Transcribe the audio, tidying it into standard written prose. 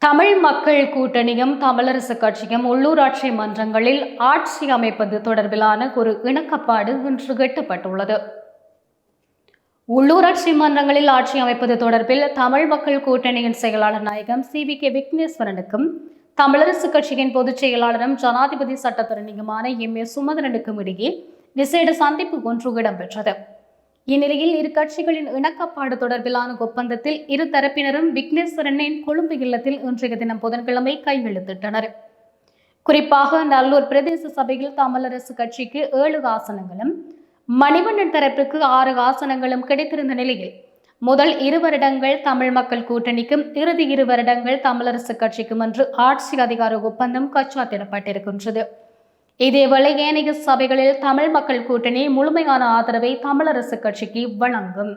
தமிழ் மக்கள் கூட்டணியும் தமிழரசு கட்சியும் உள்ளூராட்சி மன்றங்களில் ஆட்சி அமைப்பது தொடர்பிலான ஒரு இணக்கப்பாடு இன்று எட்டப்பட்டுள்ளது. உள்ளூராட்சி மன்றங்களில் ஆட்சி அமைப்பது தொடர்பில் தமிழ் மக்கள் கூட்டணியின் செயலாளர் நாயகம் CVK விக்னேஸ்வரனுக்கும் தமிழரசு கட்சியின் பொதுச் செயலாளரும் ஜனாதிபதி சட்டத்தரணியுமான MA சுமந்திரனுக்கும் இடையே விசேட சந்திப்பு ஒன்று இடம்பெற்றது. இந்நிலையில் இரு கட்சிகளின் இணக்கப்பாடு தொடர்பிலான ஒப்பந்தத்தில் இரு தரப்பினரும் விக்னேஸ்வரனின் கொழும்பு இல்லத்தில் இன்றைய தினம் புதன்கிழமை கையெழுத்திட்டனர். குறிப்பாக நல்லூர் பிரதேச சபையில் தமிழரசு கட்சிக்கு 7 ஆசனங்களும் மணிவண்ணன் தரப்புக்கு 6 ஆசனங்களும் கிடைத்திருந்த நிலையில் முதல் 2 வருடங்கள் தமிழ் மக்கள் கூட்டணிக்கும் இறுதி 2 வருடங்கள் தமிழரசு கட்சிக்கும் என்று ஆட்சி அதிகார ஒப்பந்தம் கைச்சாத்திடப்பட்டிருக்கின்றது. இதேவேளை ஏனைய சபைகளில் தமிழ் மக்கள் கூட்டணி முழுமையான ஆதரவை தமிழரசு கட்சிக்கு வழங்கும்.